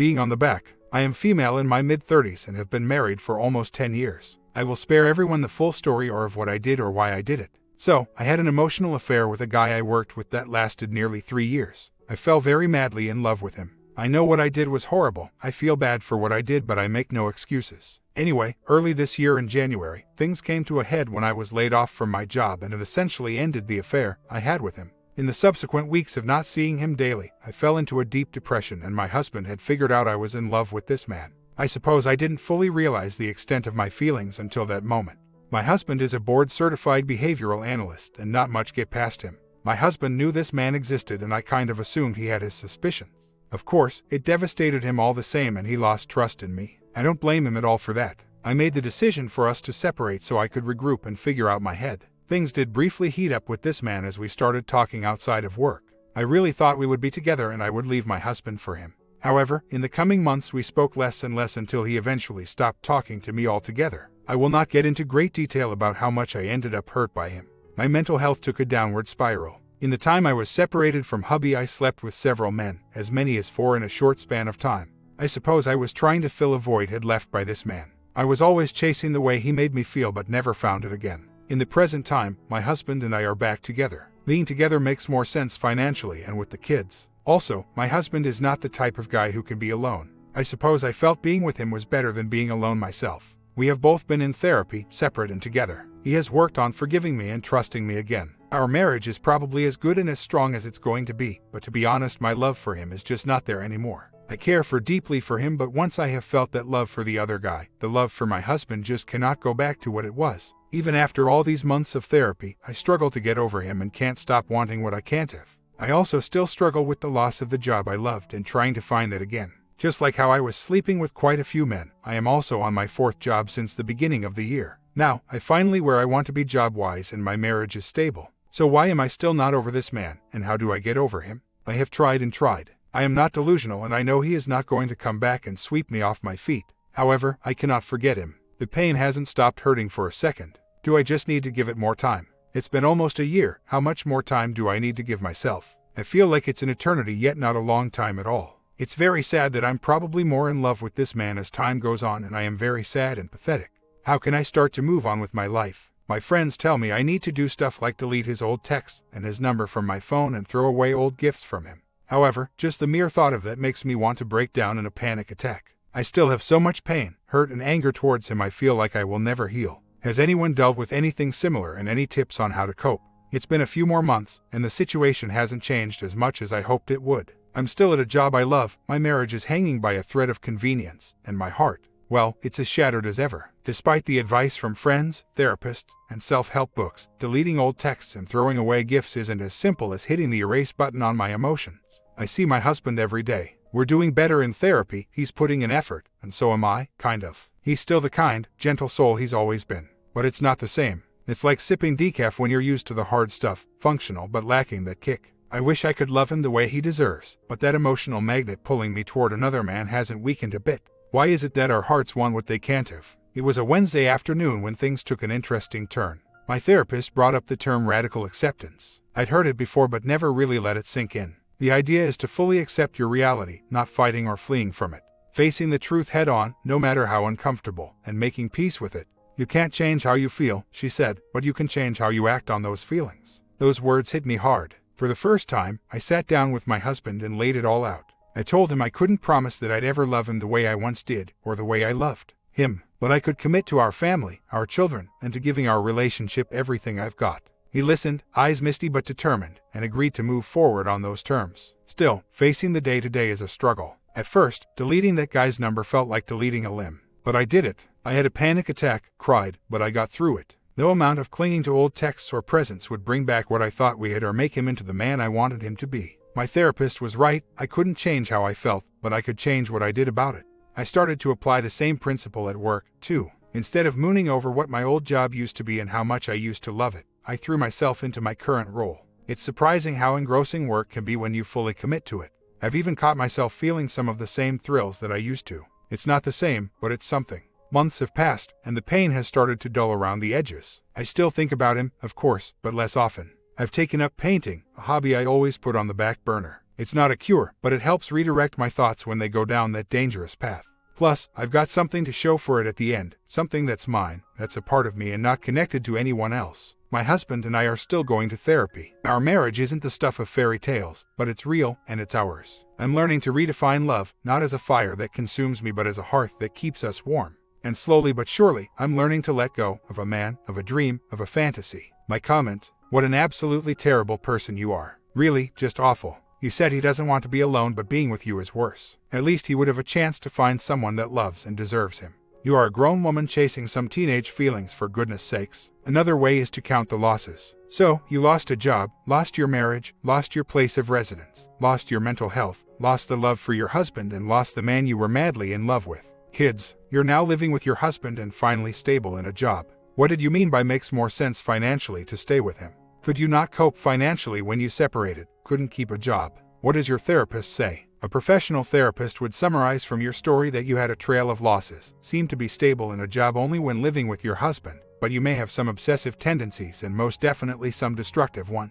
Being on the back. I am female in my mid-30s and have been married for almost 10 years. I will spare everyone the full story or of what I did or why I did it. So, I had an emotional affair with a guy I worked with that lasted nearly 3 years. I fell very madly in love with him. I know what I did was horrible. I feel bad for what I did, but I make no excuses. Anyway, early this year in January, things came to a head when I was laid off from my job, and it essentially ended the affair I had with him. In the subsequent weeks of not seeing him daily, I fell into a deep depression, and my husband had figured out I was in love with this man. I suppose I didn't fully realize the extent of my feelings until that moment. My husband is a board-certified behavioral analyst, and not much get past him. My husband knew this man existed, and I kind of assumed he had his suspicions. Of course, it devastated him all the same, and he lost trust in me. I don't blame him at all for that. I made the decision for us to separate so I could regroup and figure out my head. Things did briefly heat up with this man as we started talking outside of work. I really thought we would be together and I would leave my husband for him. However, in the coming months we spoke less and less until he eventually stopped talking to me altogether. I will not get into great detail about how much I ended up hurt by him. My mental health took a downward spiral. In the time I was separated from hubby, I slept with several men, as many as 4 in a short span of time. I suppose I was trying to fill a void had left by this man. I was always chasing the way he made me feel but never found it again. In the present time, my husband and I are back together. Being together makes more sense financially and with the kids. Also, my husband is not the type of guy who can be alone. I suppose I felt being with him was better than being alone myself. We have both been in therapy, separate and together. He has worked on forgiving me and trusting me again. Our marriage is probably as good and as strong as it's going to be, but to be honest, my love for him is just not there anymore. I care deeply for him, but once I have felt that love for the other guy, the love for my husband just cannot go back to what it was. Even after all these months of therapy, I struggle to get over him and can't stop wanting what I can't have. I also still struggle with the loss of the job I loved and trying to find that again. Just like how I was sleeping with quite a few men, I am also on my 4th job since the beginning of the year. Now, I finally where I want to be job-wise and my marriage is stable. So why am I still not over this man, and how do I get over him? I have tried and tried. I am not delusional, and I know he is not going to come back and sweep me off my feet. However, I cannot forget him. The pain hasn't stopped hurting for a second. Do I just need to give it more time? It's been almost a year. How much more time do I need to give myself? I feel like it's an eternity, yet not a long time at all. It's very sad that I'm probably more in love with this man as time goes on, and I am very sad and pathetic. How can I start to move on with my life? My friends tell me I need to do stuff like delete his old texts and his number from my phone and throw away old gifts from him. However, just the mere thought of that makes me want to break down in a panic attack. I still have so much pain, hurt, and anger towards him I feel like I will never heal. Has anyone dealt with anything similar, and any tips on how to cope? It's been a few more months, and the situation hasn't changed as much as I hoped it would. I'm still at a job I love, my marriage is hanging by a thread of convenience, and my heart, well, it's as shattered as ever. Despite the advice from friends, therapists, and self-help books, deleting old texts and throwing away gifts isn't as simple as hitting the erase button on my emotions. I see my husband every day. We're doing better in therapy, he's putting in effort, and so am I, kind of. He's still the kind, gentle soul he's always been. But it's not the same. It's like sipping decaf when you're used to the hard stuff, functional but lacking that kick. I wish I could love him the way he deserves, but that emotional magnet pulling me toward another man hasn't weakened a bit. Why is it that our hearts want what they can't have? It was a Wednesday afternoon when things took an interesting turn. My therapist brought up the term radical acceptance. I'd heard it before but never really let it sink in. The idea is to fully accept your reality, not fighting or fleeing from it. Facing the truth head on, no matter how uncomfortable, and making peace with it. You can't change how you feel, she said, but you can change how you act on those feelings. Those words hit me hard. For the first time, I sat down with my husband and laid it all out. I told him I couldn't promise that I'd ever love him the way I once did, or the way I loved him, but I could commit to our family, our children, and to giving our relationship everything I've got. He listened, eyes misty but determined, and agreed to move forward on those terms. Still, facing the day-to-day is a struggle. At first, deleting that guy's number felt like deleting a limb. But I did it. I had a panic attack, cried, but I got through it. No amount of clinging to old texts or presents would bring back what I thought we had or make him into the man I wanted him to be. My therapist was right. I couldn't change how I felt, but I could change what I did about it. I started to apply the same principle at work, too. Instead of mooning over what my old job used to be and how much I used to love it, I threw myself into my current role. It's surprising how engrossing work can be when you fully commit to it. I've even caught myself feeling some of the same thrills that I used to. It's not the same, but it's something. Months have passed, and the pain has started to dull around the edges. I still think about him, of course, but less often. I've taken up painting, a hobby I always put on the back burner. It's not a cure, but it helps redirect my thoughts when they go down that dangerous path. Plus, I've got something to show for it at the end, something that's mine, that's a part of me and not connected to anyone else. My husband and I are still going to therapy. Our marriage isn't the stuff of fairy tales, but it's real and it's ours. I'm learning to redefine love, not as a fire that consumes me but as a hearth that keeps us warm. And slowly but surely, I'm learning to let go of a man, of a dream, of a fantasy. My comment: what an absolutely terrible person you are. Really, just awful. He said he doesn't want to be alone, but being with you is worse. At least he would have a chance to find someone that loves and deserves him. You are a grown woman chasing some teenage feelings, for goodness sakes. Another way is to count the losses. So, you lost a job, lost your marriage, lost your place of residence, lost your mental health, lost the love for your husband, and lost the man you were madly in love with. Kids, you're now living with your husband and finally stable in a job. What did you mean by makes more sense financially to stay with him? Could you not cope financially when you separated? Couldn't keep a job? What does your therapist say? A professional therapist would summarize from your story that you had a trail of losses, seemed to be stable in a job only when living with your husband, but you may have some obsessive tendencies and most definitely some destructive ones.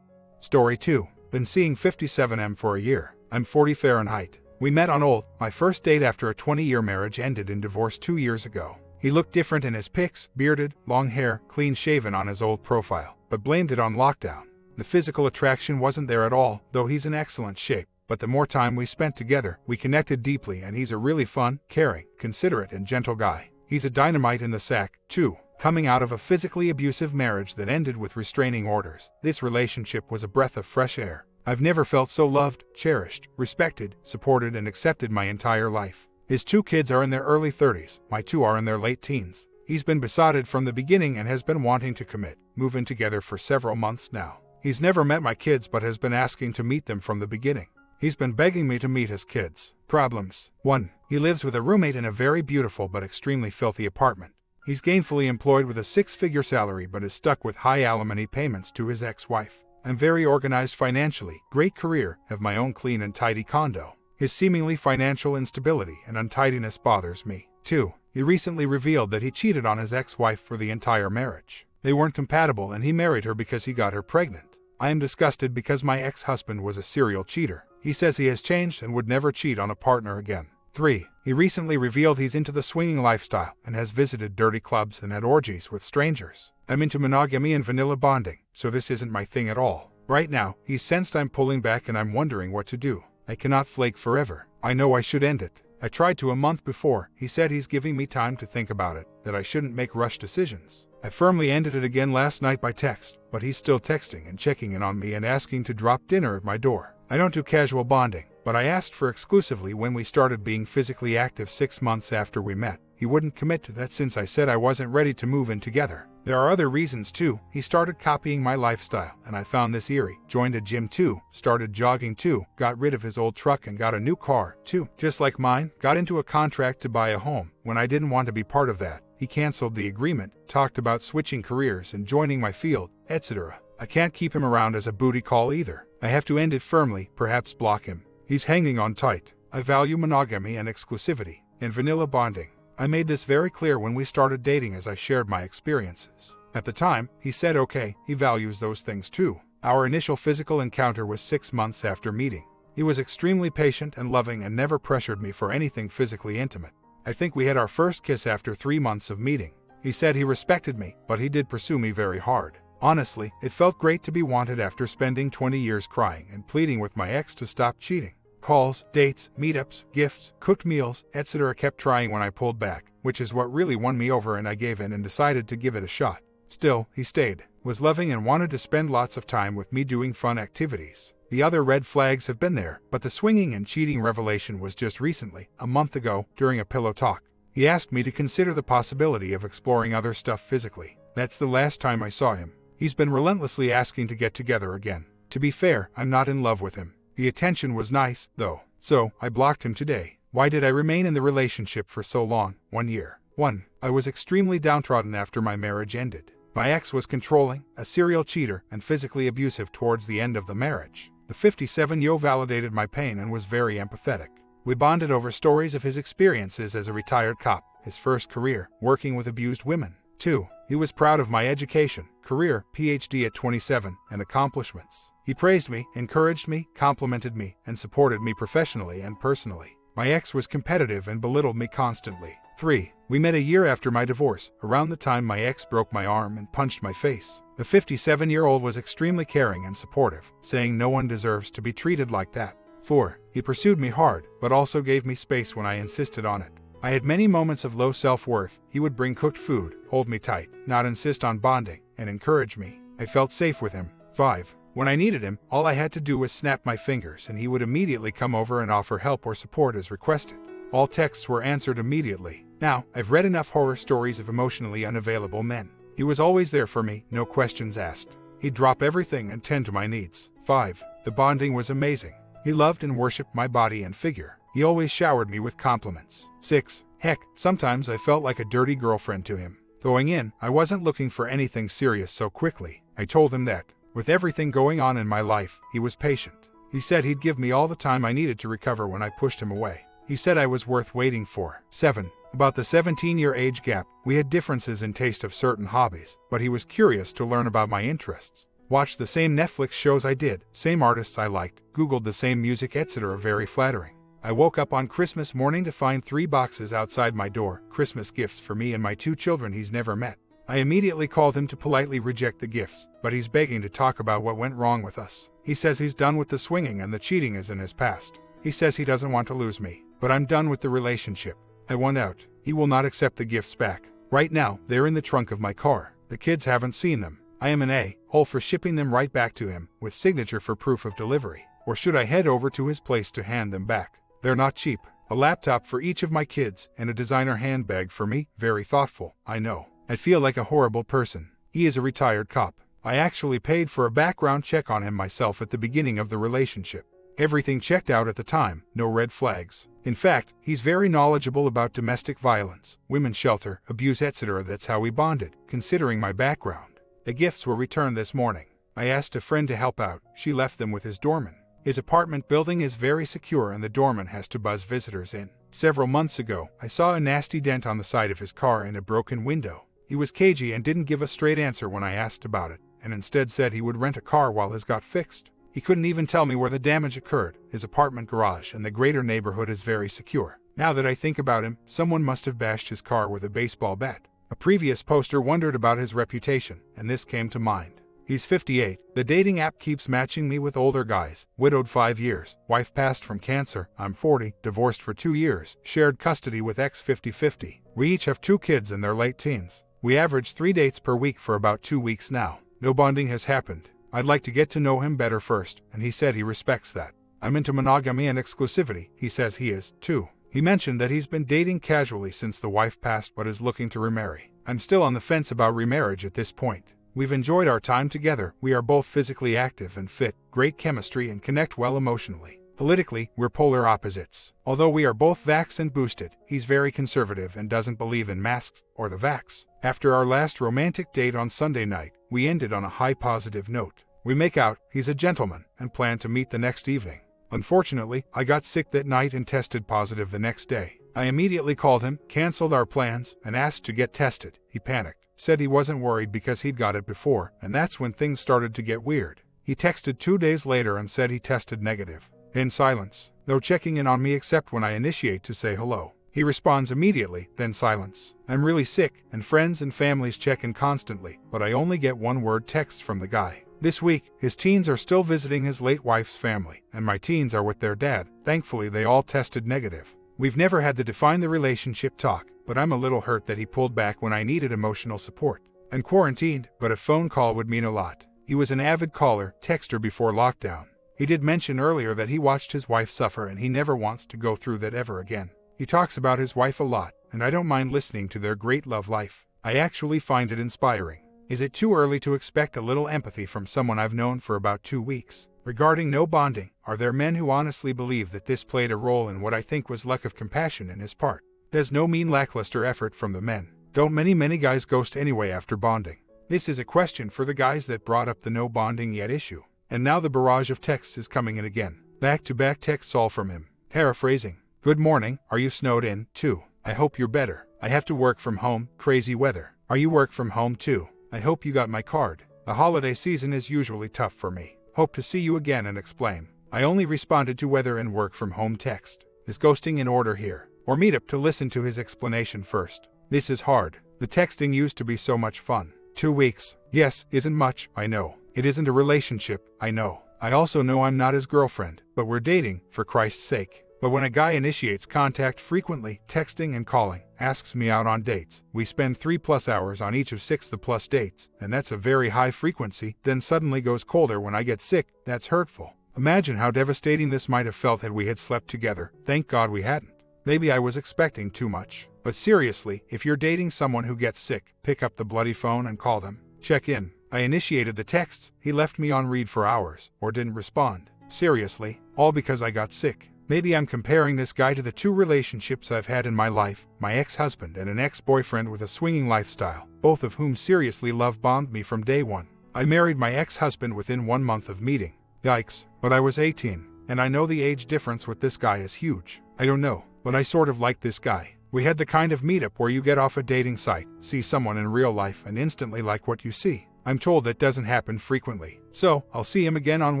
Story 2. Been seeing 57M for a year. I'm 40 Fahrenheit. We met on Old. My first date after a 20-year marriage ended in divorce 2 years ago. He looked different in his pics, bearded, long hair, clean-shaven on his old profile, but blamed it on lockdown. The physical attraction wasn't there at all, though he's in excellent shape. But the more time we spent together, we connected deeply, and he's a really fun, caring, considerate, and gentle guy. He's a dynamite in the sack, too. Coming out of a physically abusive marriage that ended with restraining orders, this relationship was a breath of fresh air. I've never felt so loved, cherished, respected, supported, and accepted my entire life. His 2 kids are in their early 30s, my 2 are in their late teens. He's been besotted from the beginning and has been wanting to commit, move in together for several months now. He's never met my kids but has been asking to meet them from the beginning. He's been begging me to meet his kids. Problems. 1. He lives with a roommate in a very beautiful but extremely filthy apartment. He's gainfully employed with a 6-figure salary but is stuck with high alimony payments to his ex-wife. I'm very organized financially, great career, have my own clean and tidy condo. His seemingly financial instability and untidiness bothers me. 2. He recently revealed that he cheated on his ex-wife for the entire marriage. They weren't compatible and he married her because he got her pregnant. I am disgusted because my ex-husband was a serial cheater. He says he has changed and would never cheat on a partner again. 3. He recently revealed he's into the swinging lifestyle and has visited dirty clubs and had orgies with strangers. I'm into monogamy and vanilla bonding, so this isn't my thing at all. Right now, he's sensed I'm pulling back and I'm wondering what to do. I cannot flake forever. I know I should end it. I tried to a month before. He said he's giving me time to think about it, that I shouldn't make rush decisions. I firmly ended it again last night by text, but he's still texting and checking in on me and asking to drop dinner at my door. I don't do casual bonding, but I asked for exclusively when we started being physically active 6 months after we met. He wouldn't commit to that since I said I wasn't ready to move in together. There are other reasons too. He started copying my lifestyle, and I found this eerie. Joined a gym too, started jogging too, got rid of his old truck and got a new car too, just like mine. Got into a contract to buy a home when I didn't want to be part of that. He canceled the agreement, talked about switching careers and joining my field, etc. I can't keep him around as a booty call either. I have to end it firmly, perhaps block him. He's hanging on tight. I value monogamy and exclusivity, and vanilla bonding. I made this very clear when we started dating as I shared my experiences. At the time, he said okay, he values those things too. Our initial physical encounter was 6 months after meeting. He was extremely patient and loving and never pressured me for anything physically intimate. I think we had our first kiss after 3 months of meeting. He said he respected me, but he did pursue me very hard. Honestly, it felt great to be wanted after spending 20 years crying and pleading with my ex to stop cheating. Calls, dates, meetups, gifts, cooked meals, etc. kept trying when I pulled back, which is what really won me over, and I gave in and decided to give it a shot. Still, he stayed, was loving and wanted to spend lots of time with me doing fun activities. The other red flags have been there, but the swinging and cheating revelation was just recently, a month ago, during a pillow talk. He asked me to consider the possibility of exploring other stuff physically. That's the last time I saw him. He's been relentlessly asking to get together again. To be fair, I'm not in love with him. The attention was nice, though, so I blocked him today. Why did I remain in the relationship for so long? 1 year. 1. I was extremely downtrodden after my marriage ended. My ex was controlling, a serial cheater, and physically abusive towards the end of the marriage. The 57-year-old validated my pain and was very empathetic. We bonded over stories of his experiences as a retired cop, his first career, working with abused women. 2. He was proud of my education, career, PhD at 27, and accomplishments. He praised me, encouraged me, complimented me, and supported me professionally and personally. My ex was competitive and belittled me constantly. 3. We met a year after my divorce, around the time my ex broke my arm and punched my face. The 57-year-old was extremely caring and supportive, saying no one deserves to be treated like that. 4. He pursued me hard, but also gave me space when I insisted on it. I had many moments of low self-worth. He would bring cooked food, hold me tight, not insist on bonding, and encourage me. I felt safe with him. 5. When I needed him, all I had to do was snap my fingers and he would immediately come over and offer help or support as requested. All texts were answered immediately. Now, I've read enough horror stories of emotionally unavailable men. He was always there for me, no questions asked. He'd drop everything and tend to my needs. 5. The bonding was amazing. He loved and worshipped my body and figure. He always showered me with compliments. 6. Heck, sometimes I felt like a dirty girlfriend to him. Going in, I wasn't looking for anything serious so quickly. I told him that. With everything going on in my life, he was patient. He said he'd give me all the time I needed to recover when I pushed him away. He said I was worth waiting for. 7. About the 17-year age gap, we had differences in taste of certain hobbies, but he was curious to learn about my interests. Watched the same Netflix shows I did, same artists I liked, Googled the same music, etc. Very flattering. I woke up on Christmas morning to find 3 boxes outside my door, Christmas gifts for me and my 2 children he's never met. I immediately called him to politely reject the gifts, but he's begging to talk about what went wrong with us. He says he's done with the swinging and the cheating is in his past. He says he doesn't want to lose me, but I'm done with the relationship. I want out. He will not accept the gifts back. Right now, they're in the trunk of my car. The kids haven't seen them. I am an a-hole for shipping them right back to him, with signature for proof of delivery. Or should I head over to his place to hand them back? They're not cheap. A laptop for each of my kids, and a designer handbag for me. Very thoughtful, I know. I feel like a horrible person. He is a retired cop. I actually paid for a background check on him myself at the beginning of the relationship. Everything checked out at the time, no red flags. In fact, he's very knowledgeable about domestic violence, women's shelter, abuse, etc. That's how we bonded, considering my background. The gifts were returned this morning. I asked a friend to help out. She left them with his doorman. His apartment building is very secure and the doorman has to buzz visitors in. Several months ago, I saw a nasty dent on the side of his car and a broken window. He was cagey and didn't give a straight answer when I asked about it, and instead said he would rent a car while his got fixed. He couldn't even tell me where the damage occurred. His apartment garage and the greater neighborhood is very secure. Now that I think about him, someone must have bashed his car with a baseball bat. A previous poster wondered about his reputation, and this came to mind. He's 58. The dating app keeps matching me with older guys. Widowed 5 years. Wife passed from cancer. I'm 40. Divorced for 2 years. Shared custody with ex 50-50. We each have 2 kids in their late teens. We average 3 dates per week for about 2 weeks now. No bonding has happened. I'd like to get to know him better first, and he said he respects that. I'm into monogamy and exclusivity. He says he is, too. He mentioned that he's been dating casually since the wife passed but is looking to remarry. I'm still on the fence about remarriage at this point. We've enjoyed our time together. We are both physically active and fit, great chemistry and connect well emotionally. Politically, we're polar opposites. Although we are both vax and boosted, he's very conservative and doesn't believe in masks or the vax. After our last romantic date on Sunday night, we ended on a high positive note. We make out, he's a gentleman, and plan to meet the next evening. Unfortunately, I got sick that night and tested positive the next day. I immediately called him, canceled our plans, and asked to get tested. He panicked, said he wasn't worried because he'd got it before, and that's when things started to get weird. He texted 2 days later and said he tested negative. In silence. No checking in on me except when I initiate to say hello. He responds immediately, then silence. I'm really sick, and friends and families check in constantly, but I only get 1-word texts from the guy. This week, his teens are still visiting his late wife's family, and my teens are with their dad. Thankfully, they all tested negative. We've never had the define the relationship talk, but I'm a little hurt that he pulled back when I needed emotional support. I'm quarantined, but a phone call would mean a lot. He was an avid caller, texter before lockdown. He did mention earlier that he watched his wife suffer and he never wants to go through that ever again. He talks about his wife a lot, and I don't mind listening to their great love life. I actually find it inspiring. Is it too early to expect a little empathy from someone I've known for about 2 weeks? Regarding no bonding, are there men who honestly believe that this played a role in what I think was lack of compassion in his part? There's no mean lackluster effort from the men. Don't many guys ghost anyway after bonding? This is a question for the guys that brought up the no bonding yet issue. And now the barrage of texts is coming in again. Back-to-back texts all from him. Paraphrasing. Good morning, are you snowed in, too? I hope you're better. I have to work from home, crazy weather. Are you work from home too? I hope you got my card. The holiday season is usually tough for me. Hope to see you again and explain. I only responded to weather and work from home text. Is ghosting in order here? Or meet up to listen to his explanation first? This is hard. The texting used to be so much fun. 2 weeks. Yes, isn't much, I know. It isn't a relationship, I know. I also know I'm not his girlfriend, but we're dating, for Christ's sake. But when a guy initiates contact frequently, texting and calling, asks me out on dates, we spend 3+ hours on each of 6 the plus dates, and that's a very high frequency, then suddenly goes colder when I get sick, that's hurtful. Imagine how devastating this might have felt had we had slept together. Thank God we hadn't. Maybe I was expecting too much. But seriously, if you're dating someone who gets sick, pick up the bloody phone and call them. Check in. I initiated the texts, he left me on read for hours, or didn't respond. Seriously, all because I got sick. Maybe I'm comparing this guy to the 2 relationships I've had in my life, my ex-husband and an ex-boyfriend with a swinging lifestyle, both of whom seriously love-bombed me from day one. I married my ex-husband within 1 month of meeting. Yikes, but I was 18, and I know the age difference with this guy is huge. I don't know, but I sort of like this guy. We had the kind of meetup where you get off a dating site, see someone in real life and instantly like what you see. I'm told that doesn't happen frequently. So, I'll see him again on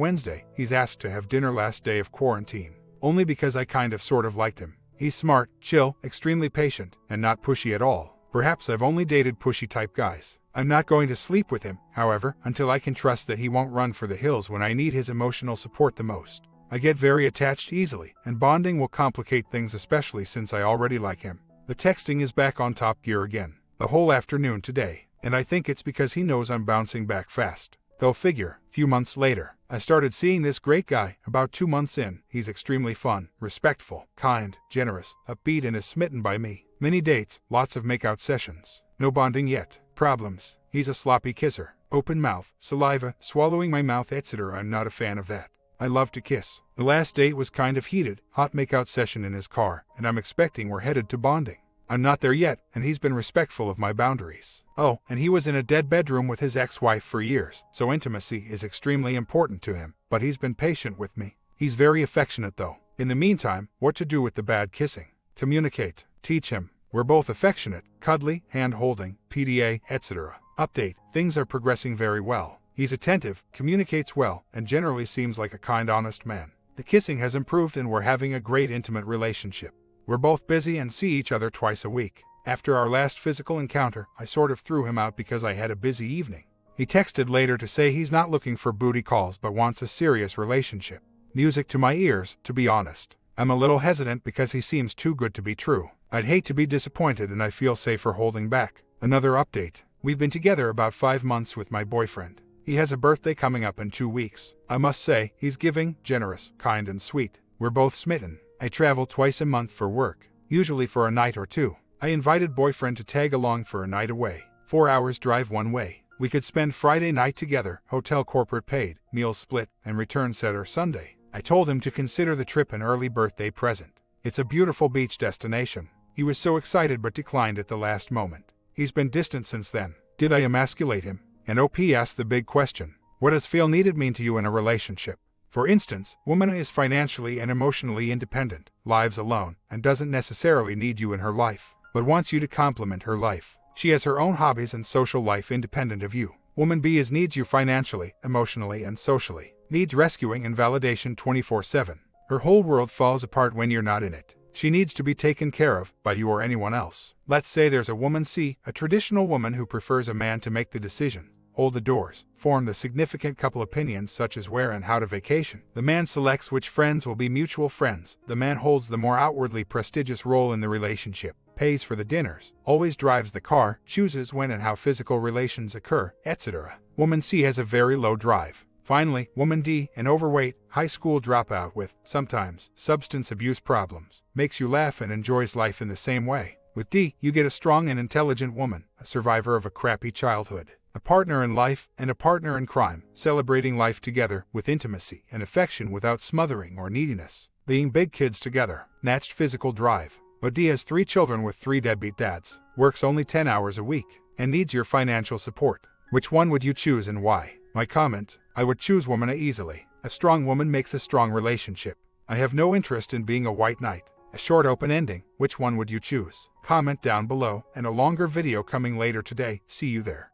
Wednesday. He's asked to have dinner last day of quarantine. Only because I kind of sort of liked him. He's smart, chill, extremely patient, and not pushy at all. Perhaps I've only dated pushy type guys. I'm not going to sleep with him, however, until I can trust that he won't run for the hills when I need his emotional support the most. I get very attached easily, and bonding will complicate things, especially since I already like him. The texting is back on top gear again, the whole afternoon today, and I think it's because he knows I'm bouncing back fast. Go figure. Few months later, I started seeing this great guy. About 2 months in, he's extremely fun, respectful, kind, generous, upbeat, and is smitten by me. Many dates, lots of makeout sessions. No bonding yet. Problems. He's a sloppy kisser. Open mouth, saliva, swallowing my mouth, etc. I'm not a fan of that. I love to kiss. The last date was kind of heated, hot makeout session in his car, and I'm expecting we're headed to bonding. I'm not there yet, and he's been respectful of my boundaries. Oh, and he was in a dead bedroom with his ex-wife for years, so intimacy is extremely important to him, but he's been patient with me. He's very affectionate though. In the meantime, what to do with the bad kissing? Communicate. Teach him. We're both affectionate, cuddly, hand-holding, PDA, etc. Update. Things are progressing very well. He's attentive, communicates well, and generally seems like a kind, honest man. The kissing has improved and we're having a great intimate relationship. We're both busy and see each other twice a week. After our last physical encounter, I sort of threw him out because I had a busy evening. He texted later to say he's not looking for booty calls but wants a serious relationship. Music to my ears, to be honest. I'm a little hesitant because he seems too good to be true. I'd hate to be disappointed and I feel safer holding back. Another update. We've been together about 5 months with my boyfriend. He has a birthday coming up in 2 weeks. I must say, he's giving, generous, kind and sweet. We're both smitten. I travel twice a month for work, usually for a night or 2. I invited boyfriend to tag along for a night away. 4 hours drive one way. We could spend Friday night together, hotel corporate paid, meals split, and return Saturday or Sunday. I told him to consider the trip an early birthday present. It's a beautiful beach destination. He was so excited but declined at the last moment. He's been distant since then. Did I emasculate him? And OP asked the big question. What does feel needed mean to you in a relationship? For instance, woman is financially and emotionally independent, lives alone, and doesn't necessarily need you in her life, but wants you to complement her life. She has her own hobbies and social life independent of you. Woman B is needs you financially, emotionally, and socially. Needs rescuing and validation 24/7. Her whole world falls apart when you're not in it. She needs to be taken care of, by you or anyone else. Let's say there's a woman C, a traditional woman who prefers a man to make the decision, hold the doors, form the significant couple opinions such as where and how to vacation. The man selects which friends will be mutual friends. The man holds the more outwardly prestigious role in the relationship, pays for the dinners, always drives the car, chooses when and how physical relations occur, etc. Woman C has a very low drive. Finally, woman D, an overweight, high school dropout with, sometimes, substance abuse problems, makes you laugh and enjoys life in the same way. With D, you get a strong and intelligent woman, a survivor of a crappy childhood, a partner in life, and a partner in crime, celebrating life together, with intimacy and affection without smothering or neediness, being big kids together, matched physical drive. But D has 3 children with 3 deadbeat dads, works only 10 hours a week, and needs your financial support. Which one would you choose and why? My comment, I would choose woman A easily. A strong woman makes a strong relationship. I have no interest in being a white knight. A short open ending, which one would you choose? Comment down below, and a longer video coming later today. See you there.